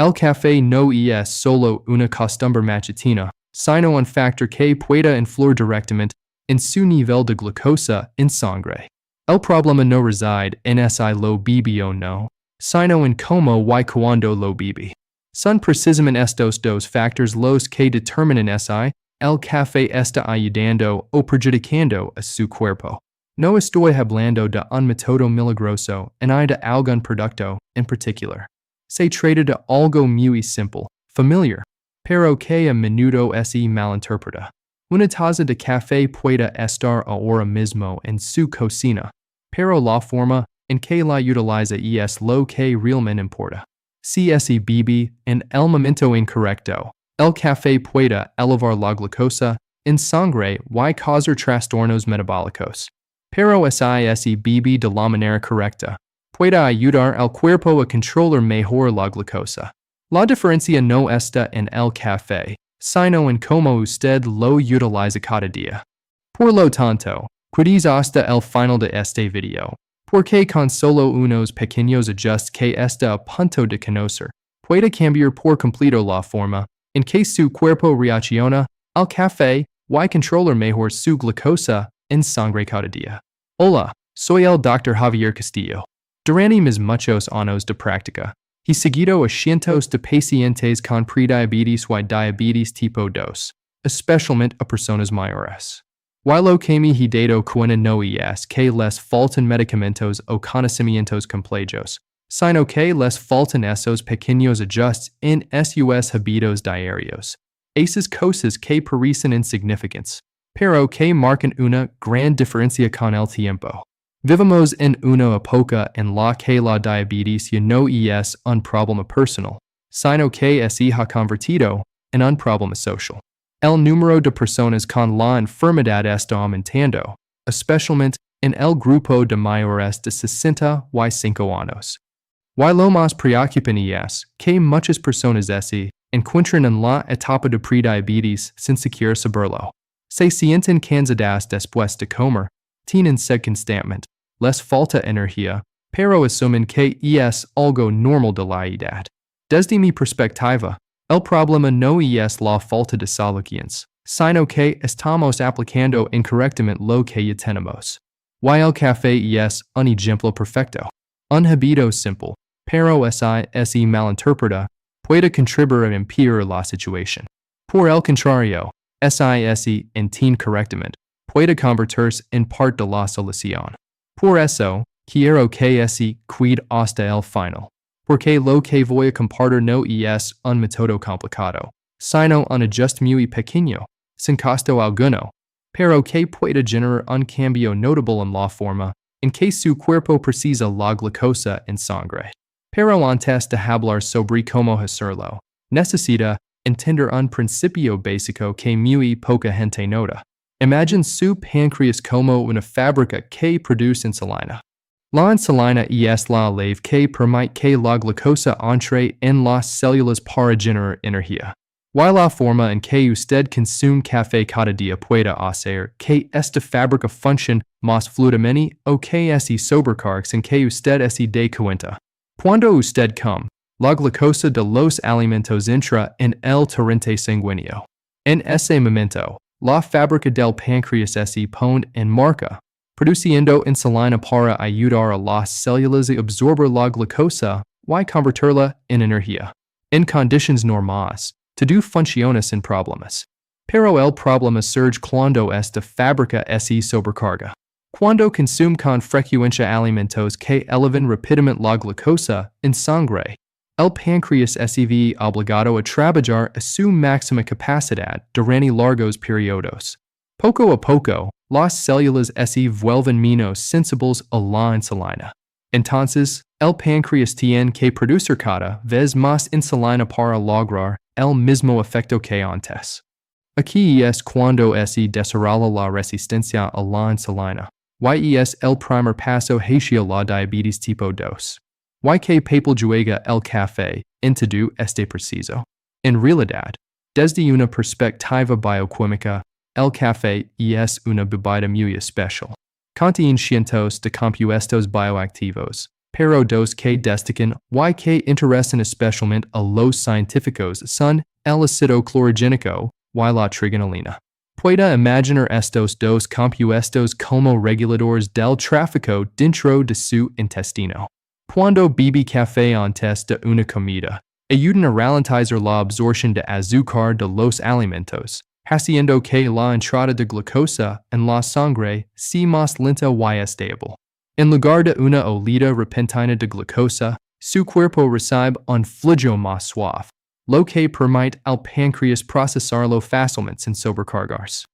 El café no es solo una costumbre matutina, sino un factor que puede influir directamente en su nivel de glucosa en sangre. El problema no reside en si lo bebe o no, sino en cómo y cuándo lo bebe. Son precisamente estos dos factores los que determinan si el café está ayudando o perjudicando a su cuerpo. No estoy hablando de un método milagroso ni de algún producto en particular. Se trata de algo muy simple, familiar, pero que a menudo es malinterpreta. Una taza de café puede estar ahora mismo en su cocina, pero la forma en que la utiliza es lo que realmente importa. Si se bebe en el momento incorrecto, el café puede elevar la glucosa en sangre y causar trastornos metabólicos. Pero si se bebe de la manera correcta, puede ayudar al cuerpo a controlar mejor la glucosa. La diferencia no está en el café, sino en cómo usted lo utiliza cada día. Por lo tanto, quédese hasta el final de este video, porque con solo unos pequeños ajustes que está a punto de conocer, puede cambiar por completo la forma en que su cuerpo reacciona al café y controlar mejor su glucosa en sangre cada día. Hola, soy el Dr. Javier Castillo. Durante mis muchos años de práctica, he seguido a cientos de pacientes con prediabetes y diabetes tipo 2, especialmente a personas mayores. Y lo que me he dado cuenta no es que les faltan medicamentos o conocimientos complejos, sino que les faltan esos pequeños ajustes en sus hábitos diarios. Esas cosas que parecen insignificantes, pero que marcan una gran diferencia con el tiempo. Vivimos en una época en la que la diabetes ya no es un problema personal, sino que se ha convertido en un problema social. El número de personas con la enfermedad está aumentando, especialmente en el grupo de mayores de 65 años. Y lo más preocupante es que muchas personas se encuentran en la etapa de prediabetes sin siquiera saberlo. Se sienten cansadas después de comer, tienen sed constantemente, les falta energía, pero asumen que es algo normal de la edad. Desde mi perspectiva, el problema no es la falta de soluciones, sino que estamos aplicando incorrectamente lo que ya tenemos. Y el café es un ejemplo perfecto. Un hábito simple, pero si malinterpreta, puede contribuir a empeorar la situación. Por el contrario, si entiende correctamente, puede convertirse en parte de la solución. Por eso, quiero que se cuide hasta el final, porque lo que voy a compartir no es un método complicado, sino un ajuste muy pequeño, sin costo alguno, pero que puede generar un cambio notable en la forma en que su cuerpo precisa la glucosa en sangre. Pero antes de hablar sobre cómo hacerlo, necesita entender un principio básico que muy poca gente nota. Imagine su páncreas como una fábrica que produce insulina. La insulina es la lave que permite que la glucosa entre en las células para generar energía. Y la forma en que usted consume café cada día puede hacer que esta fábrica funcione más fluidamente o que se sobrecargue sin que usted se dé cuenta. Cuando usted come, la glucosa de los alimentos entra en el torrente sanguíneo. En ese momento, la fábrica del páncreas se pone en marcha, produciendo insulina para ayudar a las células a absorber la glucosa y convertirla en energía. En condiciones normales, todo funciona sin problemas. Pero el problema surge cuando esta fábrica se sobrecarga. Cuando consume con frecuencia alimentos que elevan rápidamente la glucosa en sangre, el páncreas se ve obligado a trabajar a su máxima capacidad durante largos periodos. Poco a poco, las células se vuelven menos sensibles a la insulina. Entonces, el páncreas tiene que producir cada vez más insulina para lograr el mismo efecto que antes. Aquí es cuando se desarrolla la resistencia a la insulina, y es el primer paso hacia la diabetes tipo 2. ¿Y qué papel juega el café en todo este proceso? En realidad, desde una perspectiva bioquímica, el café es una bebida muy especial. Contiene cientos de compuestos bioactivos, pero dos que destacan y que interesan especialmente a los científicos son el ácido clorogénico y la trigonalina. Puede imaginar estos dos compuestos como reguladores del tráfico dentro de su intestino. Cuando bebe café antes de una comida, ayudan a ralentizar la absorción de azúcar de los alimentos, haciendo que la entrada de glucosa en la sangre sea más lenta y estable. En lugar de una olida repentina de glucosa, su cuerpo recibe un flujo más suave, lo que permite al páncreas procesarlo fácilmente sin sobrecargarse.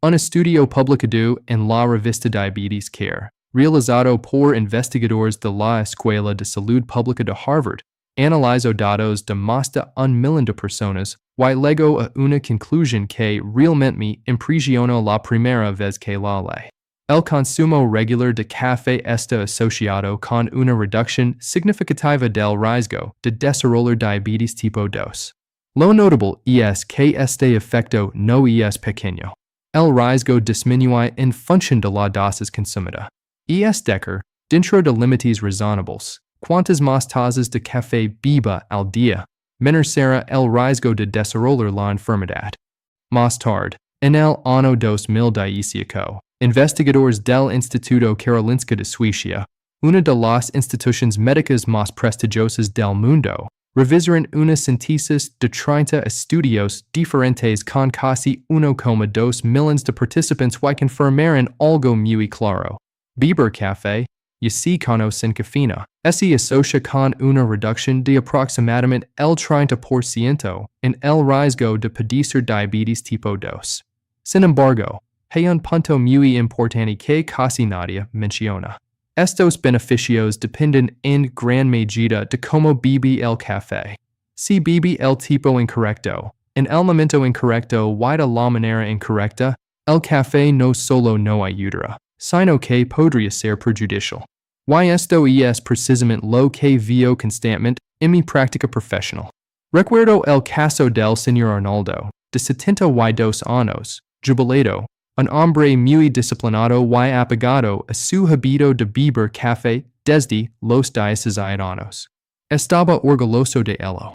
Un estudio publicado en la revista Diabetes Care, realizado por investigadores de la Escuela de Salud Pública de Harvard, analizó datos de más de 1 millón de personas y llegó a una conclusión que realmente impresionó la primera vez que la ley. El consumo regular de café está asociado con una reducción significativa del riesgo de desarrollar diabetes tipo 2. Lo notable es que este efecto no es pequeño. El riesgo disminuye en función de la dosis consumida. Es decir, dentro de límites razonables, cuantas más tazas de café beba al día, menor será el riesgo de desarrollar la enfermedad. Más tarde, en el año 2015, investigadores del Instituto Karolinska de Suecia, una de las instituciones médicas más prestigiosas del mundo, revisaron una síntesis de 30 estudios diferentes con casi 1,2 millones de participantes y confirmaron algo muy claro. Beber café, y se conocen cafeína, se asocia con una reducción de aproximadamente el 30% en el riesgo de padecer diabetes tipo 2. Sin embargo, hay un punto muy importante que casi nadie menciona. Estos beneficios dependen en gran medida de cómo bebe el café. Si bebe el tipo incorrecto, en el momento incorrecto y de la manera incorrecta, el café no solo no ayudará, sino que podría ser perjudicial. Y esto es precisamente lo que veo constantemente en mi práctica profesional. Recuerdo el caso del señor Arnaldo, de 72 años, jubilado, un hombre muy disciplinado y apegado a su hábito de beber café desde los 16 años. Estaba orgulloso de ello.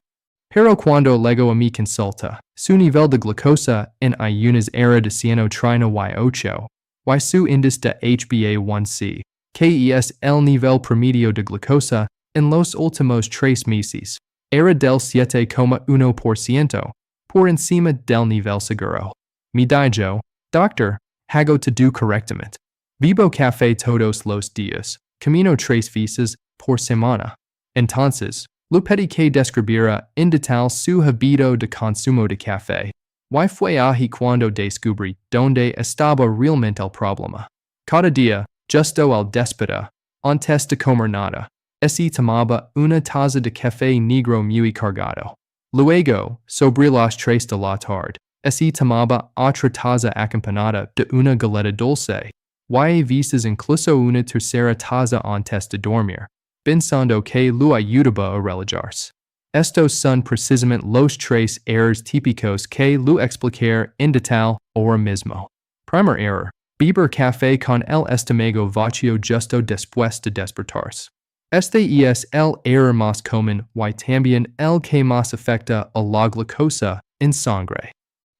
Pero cuando llegó a mi consulta, su nivel de glucosa en ayunas era de 138, y su índice de HbA1c, que es el nivel promedio de glucosa en los últimos 3 meses, era del 7,1%, por encima del nivel seguro. Me dijo, doctor, hago todo correctamente. Bebo café todos los días, camino 3 veces por semana. Entonces, lo pedí que descubriera en detalle su hábito de consumo de café. Y fue ahí cuando descubrí dónde estaba realmente el problema. Cada día, justo al despertar, antes de comer nada, se tomaba una taza de café negro muy cargado. Luego, sobre las 3 de la tarde, se tomaba otra taza acompañada de una galleta dulce, y a veces incluso una tercera taza antes de dormir, pensando que lo ayudaba a relajarse. Estos son precisamente los 3 errores típicos que lo explicaré en detalle ahora mismo. Primer error: beber café con el estómago vacío justo después de despertarse. Este es el error más común y también el que más afecta a la glucosa en sangre.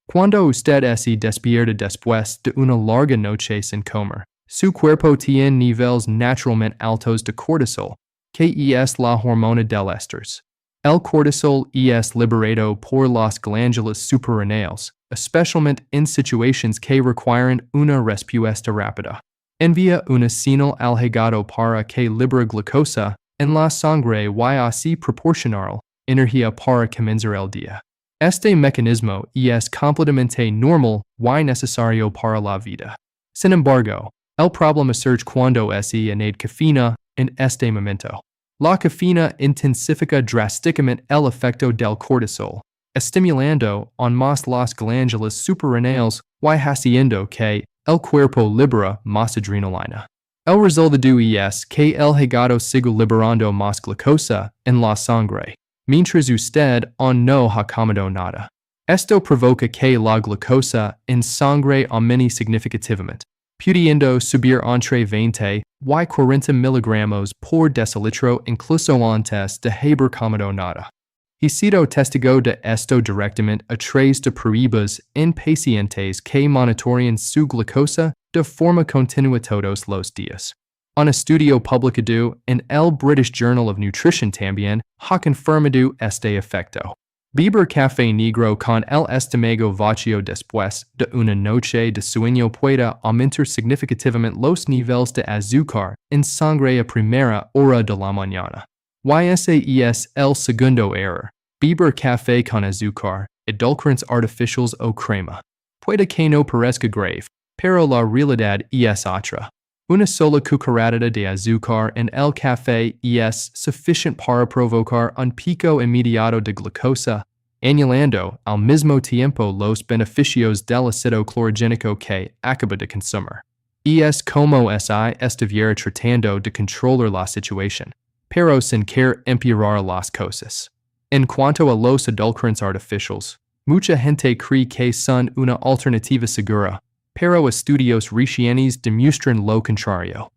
Cuando usted se despierta después de una larga noche sin comer, su cuerpo tiene niveles naturalmente altos de cortisol, que es la hormona del estrés. El cortisol es liberado por las glándulas suprarrenales, especialmente en situaciones que requieren una respuesta rápida. Envía una señal al hígado para que libere glucosa en la sangre y así proporcionar energía para comenzar el día. Este mecanismo es completamente normal y necesario para la vida. Sin embargo, el problema surge cuando se añade cafeína en este momento. La cafeína intensifica drásticamente el efecto del cortisol, estimulando aún más las glándulas suprarrenales y haciendo que el cuerpo libera más adrenalina. El resultado es que el hígado sigue liberando más glucosa en la sangre, mientras usted aún no ha comido nada. Esto provoca que la glucosa en sangre aumente significativamente, Pudiendo subir entre 20 y 40 miligramos por decilitro incluso antes de haber comido nada. He sido testigo de esto directamente a través de pruebas en pacientes que monitorean su glucosa de forma continua todos los días. Un estudio publicado en el British Journal of Nutrition también ha confirmado este efecto. Beber café negro con el estómago vacío después de una noche de sueño puede aumentar significativamente los niveles de azúcar en sangre a primera hora de la mañana. Ese es el segundo error. Beber café con azúcar, edulcorantes artificiales o crema. Puede que no parezca grave, pero la realidad es otra. Una sola cucharada de azúcar en el café es suficiente para provocar un pico inmediato de glucosa, anulando al mismo tiempo los beneficios del ácido clorogénico que acaba de consumir. Es como si estuviera tratando de controlar la situación, pero sin querer empeorar las cosas. En cuanto a los edulcorantes artificiales, mucha gente cree que son una alternativa segura, pero estudios recientes demuestran lo contrario.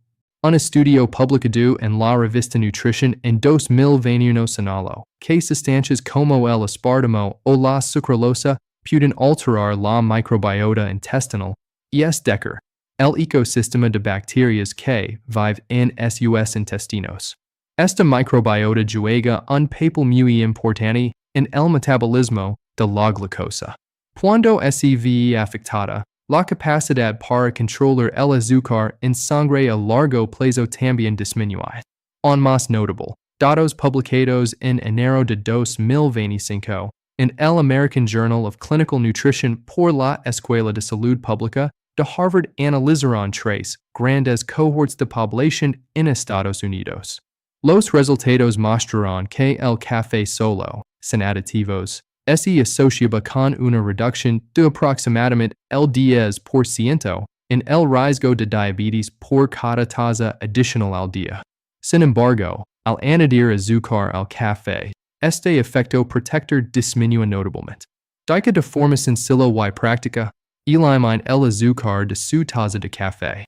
Un estudio publicado en la revista Nutrition en 2021 señaló que sustancias como el aspartamo o la sucralosa pueden alterar la microbiota intestinal y decker el ecosistema de bacterias que viven en sus intestinos. Esta microbiota juega un papel muy importante en el metabolismo de la glucosa. Cuando se ve afectada, la capacidad para controlar el azúcar en sangre a largo plazo también disminuye. Aún más notable, datos publicados en enero de 2025 en el American Journal of Clinical Nutrition por la Escuela de Salud Pública de Harvard analizaron tres grandes cohorts de población en Estados Unidos. Los resultados mostraron que el café solo, sin aditivos, se asociaba con una reducción de aproximadamente el 10% en el riesgo de diabetes por cada taza adicional al día. Sin embargo, al añadir azúcar al café, este efecto protector disminuye notablemente. Dica de forma sencilla y práctica, elimina el azúcar de su taza de café.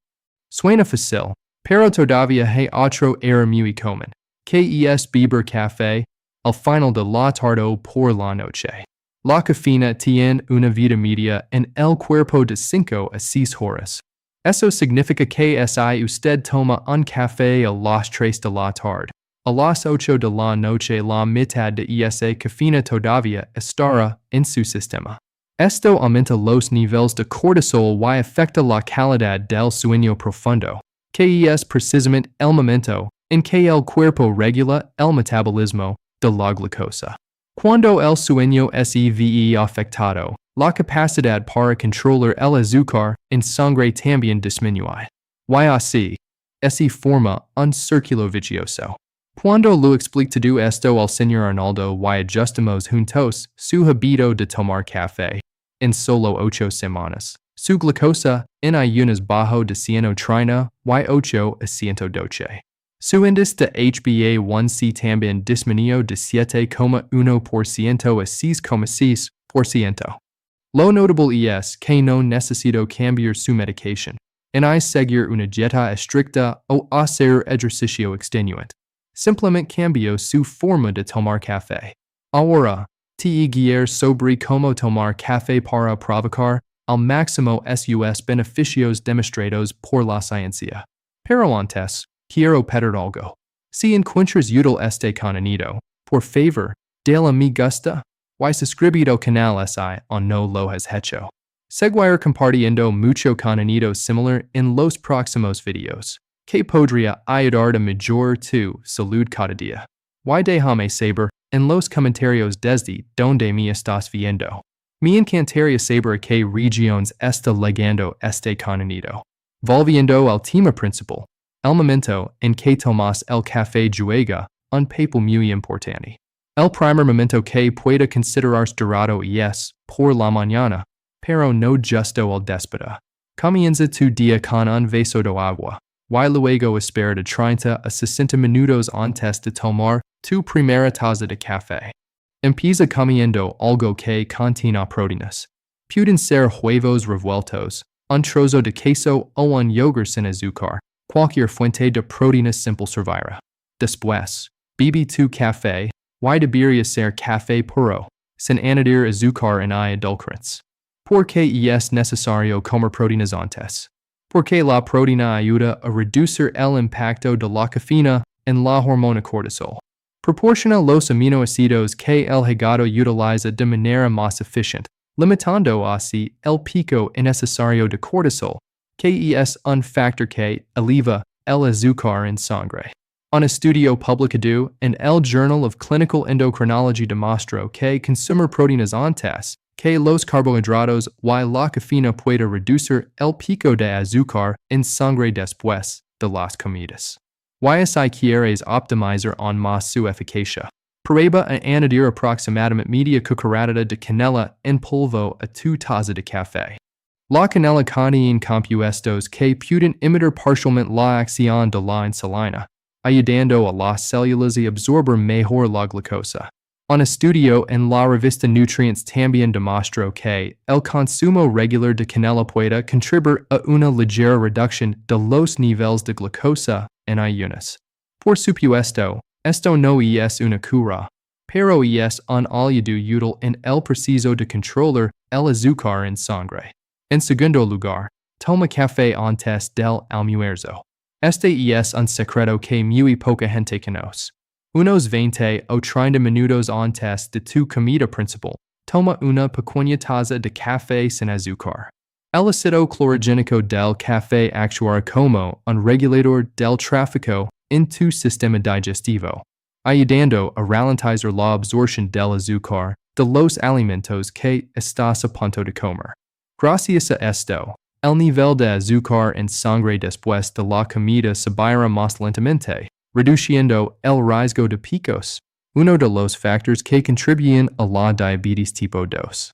Suena fácil, pero todavía hay otro error muy común, que es beber café al final de la tarde por la noche. La cafeína tiene una vida media en el cuerpo de 5 a 6 horas. Eso significa que si usted toma un café a las 3 de la tarde, a las 8 de la noche la mitad de esa cafeína todavía estará en su sistema. Esto aumenta los niveles de cortisol y afecta la calidad del sueño profundo, que es precisamente el momento en que el cuerpo regula el metabolismo de la glucosa. Cuando el sueño se ve afectado, la capacidad para controlar el azúcar en sangre también disminuye. Así, se forma un círculo vicioso. Cuando lo explicado esto al señor Arnaldo y ajustamos juntos su hábito de tomar café, en solo 8 semanas, su glucosa en ayunas bajó de 130 y 8 a 112. Su índice de HbA1c también disminuyó de 7,1% a 6,6%. Lo notable es que no necesitó cambiar su medicación, en seguir una dieta estricta o hacer ejercicio extenuante. Simplemente cambió su forma de tomar café. Ahora, te guiar sobre cómo tomar café para provocar al máximo sus beneficios demostrados por la ciencia. Pero antes, quiero pedir algo. Si encuentras útil este contenido, por favor, dale me gusta y suscribir al canal si aún no lo has hecho. Seguir compartiendo mucho contenido similar en los próximos videos, que podría ayudar a mejorar tu salud cada día. Y déjame saber en los comentarios desde donde me estás viendo. Me encantaría saber qué regiones está llegando este contenido. Volviendo al tema principal, el momento en que tomas el café juega un papel muy importante. El primer momento que puede considerarse dorado es por la mañana, pero no justo al despertar. Comienza tu día con un vaso de agua, y luego espera de 30 a 60 minutos antes de tomar tu primera taza de café. Empieza comiendo algo que contiene proteínas. Pueden ser huevos revueltos, un trozo de queso o un yogur sin azúcar, cualquier fuente de proteínas simple servirá. Después, bebe tu café, y debería ser café puro, sin añadir azúcar ni edulcorantes. ¿Por qué es necesario comer proteínas antes? Porque la proteína ayuda a reducir el impacto de la cafeína en la hormona cortisol. Proporciona los aminoácidos que el hígado utiliza de manera más eficiente, limitando así el pico innecesario de cortisol, que es un factor que eleva el azúcar en sangre. Un estudio publicado en el Journal of Clinical Endocrinology demostró que consumir proteínas antes que los carbohidratos y la cafeína puede reducir el pico de azúcar en sangre después de las comidas. Y si quieres optimizar aún más su eficacia, prueba a añadir aproximadamente media cucharada de canela en polvo a tu taza de café. La canela contiene compuestos que pueden imitar parcialmente la acción de la insulina, ayudando a las células a absorber mejor la glucosa. Un estudio en la revista Nutrients también demostró que el consumo regular de canela puede contribuir a una ligera reducción de los niveles de glucosa en ayunas. Por supuesto, esto no es una cura, pero es un aliado útil en el proceso de controlar el azúcar en sangre. En segundo lugar, toma café antes del almuerzo. Este es un secreto que muy poca gente conoce. Unos 20 o 30 minutos antes de tu comida principal, toma una pequeña taza de café sin azúcar. El ácido clorogénico del café actuará como un regulador del tráfico en tu sistema digestivo, ayudando a ralentizar la absorción del azúcar de los alimentos que estás a punto de comer. Gracias a esto, el nivel de azúcar en sangre después de la comida subirá más lentamente, reduciendo el riesgo de picos, uno de los factores que contribuyen a la diabetes tipo 2.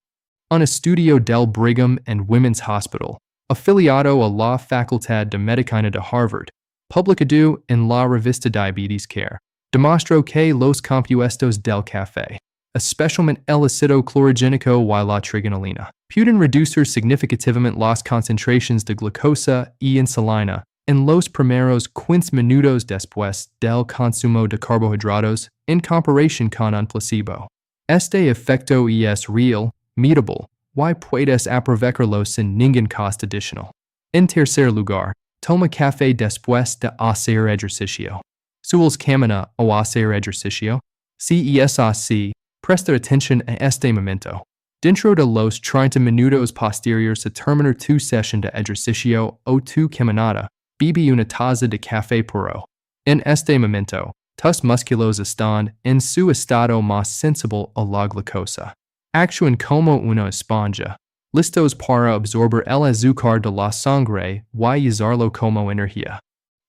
Un estudio del Brigham and Women's Hospital, afiliado a la Facultad de Medicina de Harvard, publicado en la revista Diabetes Care, demostró que los compuestos del café, especialmente el ácido clorogénico y la trigonolina, pueden reducir significativamente las concentraciones de glucosa y insulina en los primeros 15 minutos después del consumo de carbohidratos en comparación con un placebo. Este efecto es real, medible, y puedes aprovecharlo sin ningún costo adicional. En tercer lugar, toma café después de hacer ejercicio. ¿Sueles caminar o hacer ejercicio? Si es así, presta atención a este momento. Dentro de los 30 minutos posteriores a terminar tu sesión de ejercicio o tu caminata, bebe una taza de café puro. En este momento, tus músculos están en su estado más sensible a la glucosa. Actúan como una esponja, listos para absorber el azúcar de la sangre y usarlo como energía.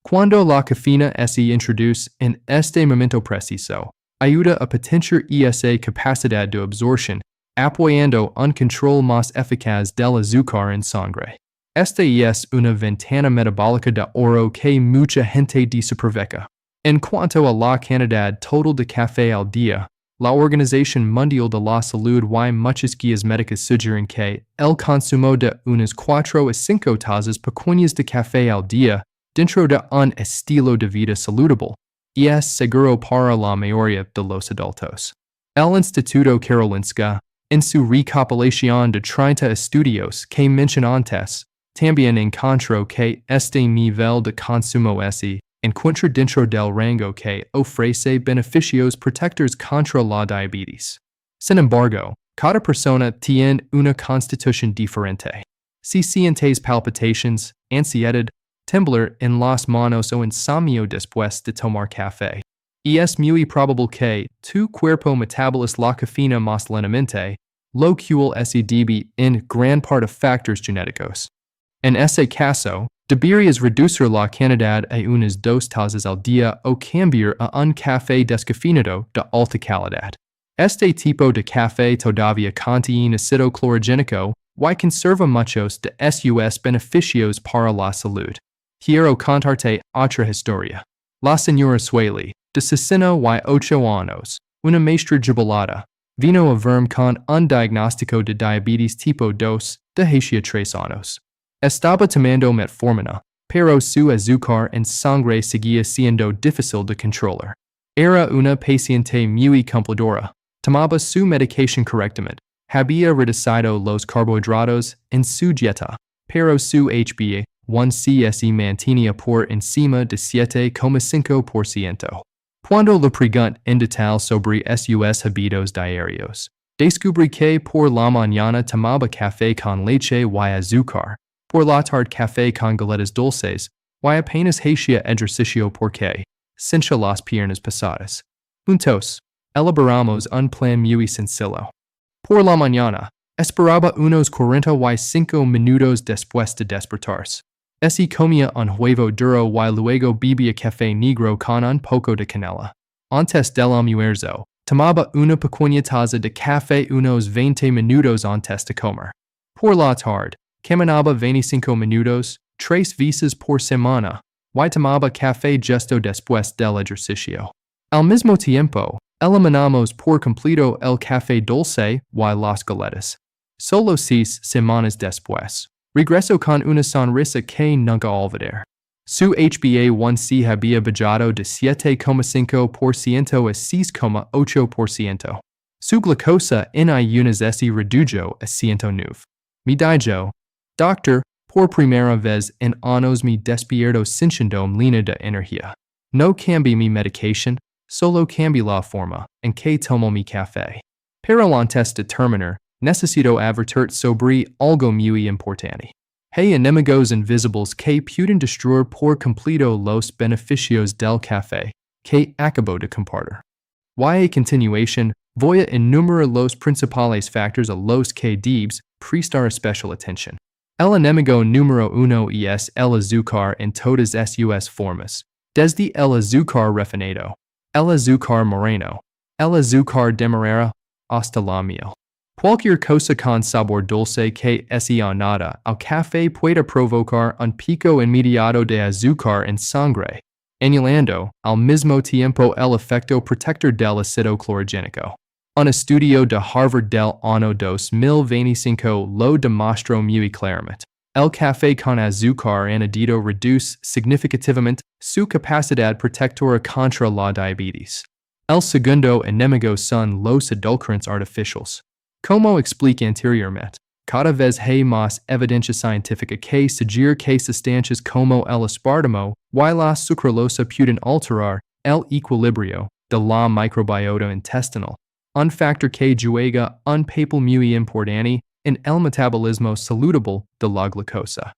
Cuando la cafeína se introduce en este momento preciso, ayuda a potenciar esa capacidad de absorción, apoyando un control más eficaz del azúcar en sangre. Esta es una ventana metabólica de oro que mucha gente desaprovecha. En cuanto a la cantidad total de café al día, la Organización Mundial de la Salud y muchas guías médicas sugieren que el consumo de unas 4 a 5 tazas pequeñas de café al día dentro de un estilo de vida saludable es seguro para la mayoría de los adultos. El Instituto Karolinska, en su recopilación de 30 estudios que mencioné antes, también encontró que este nivel de consumo se encuentra dentro del rango que ofrece beneficios protectores contra la diabetes. Sin embargo, cada persona tiene una constitución diferente. Si sientes palpitaciones, ansiedad, temblar en las manos o insomnio después de tomar café, es muy probable que tu cuerpo metabolice la cafeína más lentamente, lo cual se debe en gran parte a factores genéticos. En ese caso, deberías reducir la cantidad a unas 2 tazas al día o cambiar a un café descafeinado de alta calidad. Este tipo de café todavía contiene ácido clorogénico y conserva muchos de sus beneficios para la salud. Quiero contarte otra historia. La señora Sueli, de 68 años, una maestra jubilada, vino a verme con un diagnóstico de diabetes tipo 2 de hacía 3 años. Estaba tomando metformina, pero su azúcar en sangre seguía siendo difícil de controlar. Era una paciente muy cumplidora. Tomaba su medicación correctamente. Había reducido los carbohidratos en su dieta, pero su HbA1c se mantenía por encima de 7,5%. Cuando le pregunté en detalle sobre sus hábitos diarios, descubrí que por la mañana tomaba café con leche y azúcar, por la tarde café con galletas dulces, y apenas hacía ejercicio porque sincha las piernas pesadas. Juntos, elaboramos un plan muy sencillo. Por la mañana, esperaba unos 45 minutos después de despertarse. Comía un huevo duro y luego bebía café negro con un poco de canela. Antes del almuerzo, tomaba una pequeña taza de café unos 20 minutos antes de comer. Por la tarde, caminaba 25 minutos, 3 veces por semana, y tomaba café justo después del ejercicio. Al mismo tiempo, eliminamos por completo el café dulce y las galletas. Solo 6 semanas después, regresó con una sonrisa que nunca olvidaré. Su HbA1c había bajado de 7,5% a 6,8%. Su glucosa en ayunas se redujo a 109. Me dijo, Doctor, por primera vez en años me despierto sintiendo llena de energía. No cambié mi medicación, solo cambié la forma en que tomo mi café. Pero antes de terminar, necesito advertir sobre algo muy importante. Hay enemigos invisibles que pueden destruir por completo los beneficios del café que acabo de compartir. Y a continuación, voy a enumerar los principales factores a los que debes prestar especial atención. El enemigo número 1 es el azúcar en todas sus formas, desde el azúcar refinado, el azúcar moreno, el azúcar demerara, hasta la miel. Cualquier cosa con sabor dulce que se añada al café puede provocar un pico inmediato de azúcar en sangre, anulando al mismo tiempo el efecto protector del ácido clorogénico. Un estudio de Harvard del año 2025 lo demostró muy claramente. El café con azúcar añadido reduce significativamente su capacidad protectora contra la diabetes. El segundo enemigo son los edulcorantes artificiales. Como expliqué anteriormente, cada vez hay más evidencia científica que sugiere que sustancias como el aspartamo y la sucralosa pueden alterar el equilibrio de la microbiota intestinal, un factor que juega un papel muy importante en el metabolismo saludable de la glucosa.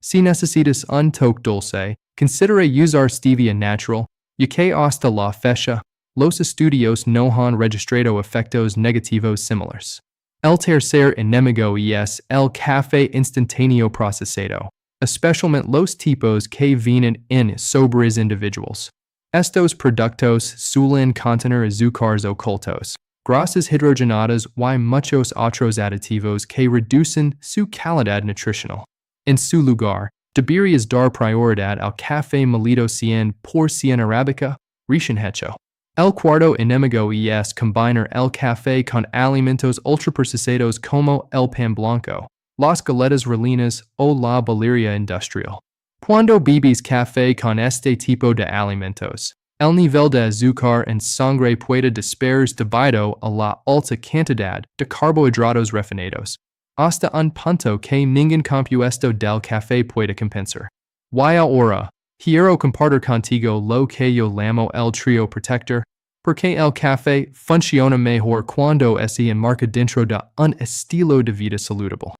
Si necesitas un toque dulce, considera usar stevia natural, ya que hasta la fecha, los estudios no han registrado efectos negativos similares. El tercer enemigo es el café instantáneo procesado, especialmente los tipos que vienen en sobres individuales. Estos productos suelen contener azúcares ocultos, grasas hidrogenadas y muchos otros aditivos que reducen su calidad nutricional. En su lugar, deberías dar prioridad al café molido 100% arábica, recién hecho. El cuarto enemigo es combinar el café con alimentos ultraprocesados como el pan blanco, las galletas rellenas o la bollería industrial. Cuando bebes café con este tipo de alimentos, el nivel de azúcar en sangre puede disparar debido a la alta cantidad de carbohidratos refinados, hasta un punto que ningún compuesto del café puede compensar. Y ahora, quiero compartir contigo lo que yo llamo el trío protector, porque el café funciona mejor cuando se enmarca dentro de un estilo de vida saludable.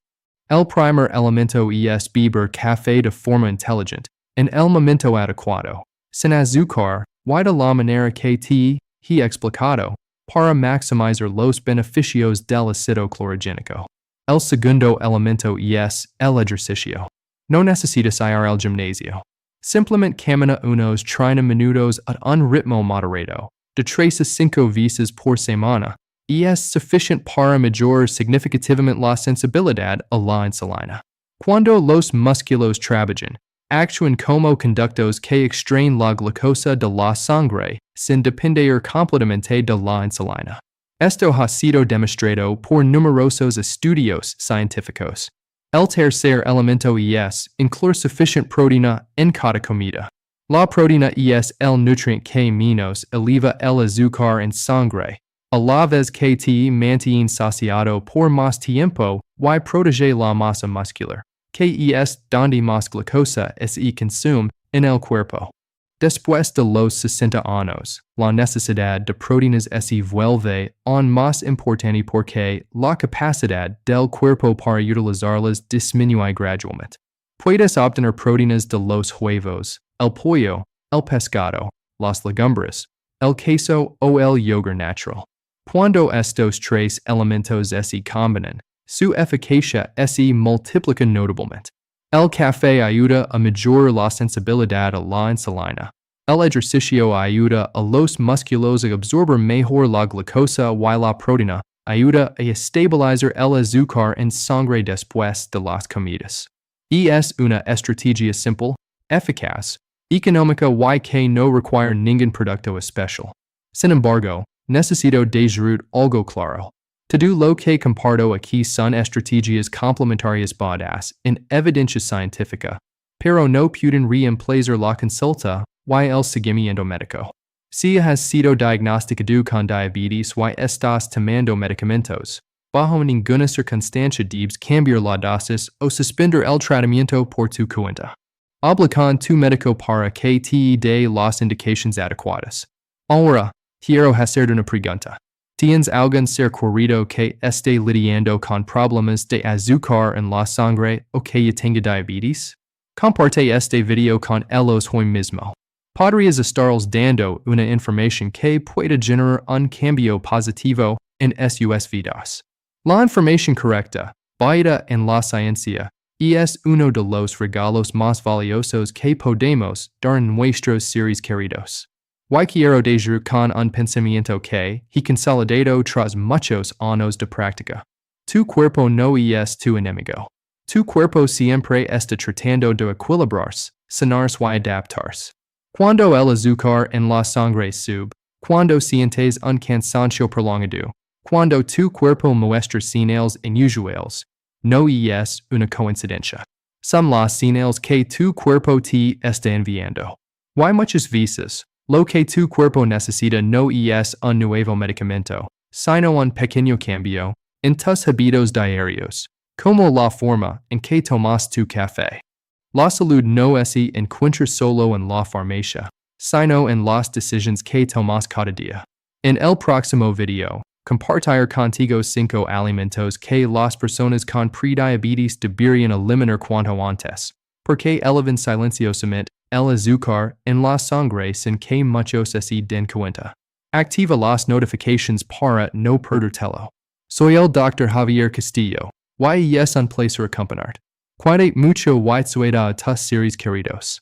El primer elemento es beber café de forma inteligente, en el momento adecuado, sin azúcar, y de la manera que te he explicado, para maximizar los beneficios del ácido clorogénico. El segundo elemento es el ejercicio. No necesitas ir al gimnasio. Simplemente camina unos 30 minutos a un ritmo moderado, de 3 a 5 veces por semana, y es suficiente para mejorar significativamente la sensibilidad a la insulina. Cuando los músculos trabajan, actúan como conductos que extraen la glucosa de la sangre sin depender completamente de la insulina. Esto ha sido demostrado por numerosos estudios científicos. El tercer elemento es incluir suficient proteína en cada comida. La proteína es el nutrient que menos eleva el azúcar en sangre, a la vez que te mantiene saciado por más tiempo y protege la masa muscular, que es donde más glucosa se consume en el cuerpo. Después de los 60 años, la necesidad de proteínas se vuelve aún más importante porque la capacidad del cuerpo para utilizarlas disminuye gradualmente. Puedes obtener proteínas de los huevos, el pollo, el pescado, las legumbres, el queso o el yogur natural. Cuando estos tres elementos se combinan, su eficacia se multiplica notablemente. El café ayuda a mejorar la sensibilidad a la insulina. El ejercicio ayuda a los músculos a absorber mejor la glucosa y la proteína ayuda a estabilizar el azúcar en sangre después de las comidas. Y es una estrategia simple, eficaz, económica y que no requiere ningún producto especial. Sin embargo, necesito decir algo claro. Todo lo que comparto aquí son estrategias complementarias basadas en evidencia científica, pero no pueden reemplazar la consulta y el seguimiento médico. Si has sido diagnosticado con diabetes y estás tomando medicamentos, bajo ninguna circunstancia debes cambiar la dosis o suspender el tratamiento por tu cuenta. Habla con tu médico para que te dé las indicaciones adecuadas. Ahora, quiero hacer una pregunta. ¿Tienes algún ser querido que esté lidiando con problemas de azúcar en la sangre o que ya tenga diabetes? Comparte este video con ellos hoy mismo. Podrías estarles dando una información que pueda generar un cambio positivo en sus vidas. La información correcta, basada en la ciencia, es uno de los regalos más valiosos que podemos dar en nuestros seres queridos. Y quiero decir con un pensamiento que he consolidado tras muchos años de práctica. Tu cuerpo no es tu enemigo. Tu cuerpo siempre está tratando de equilibrarse, sanarse y adaptarse. Cuando el azúcar en la sangre sube, cuando sientes un cansancio prolongado, cuando tu cuerpo muestra señales inusuales, no es una coincidencia. Son las señales que tu cuerpo te está enviando. Y muchas veces, lo que tu cuerpo necesita no es un nuevo medicamento, sino un pequeño cambio en tus hábitos diarios, como la forma en que tomas tu café. La salud no se encuentra solo en la farmacia, sino en las decisiones que tomas cada día. En el próximo video, compartir contigo 5 alimentos que las personas con prediabetes deberían eliminar cuanto antes, porque elevan silenciosamente el azúcar en la sangre sin que muchos se den cuenta. Activa las notifications para no perdértelo. Soy el Dr. Javier Castillo, y es un placer acompañarte. Cuídate mucho y sueda a tus seres queridos.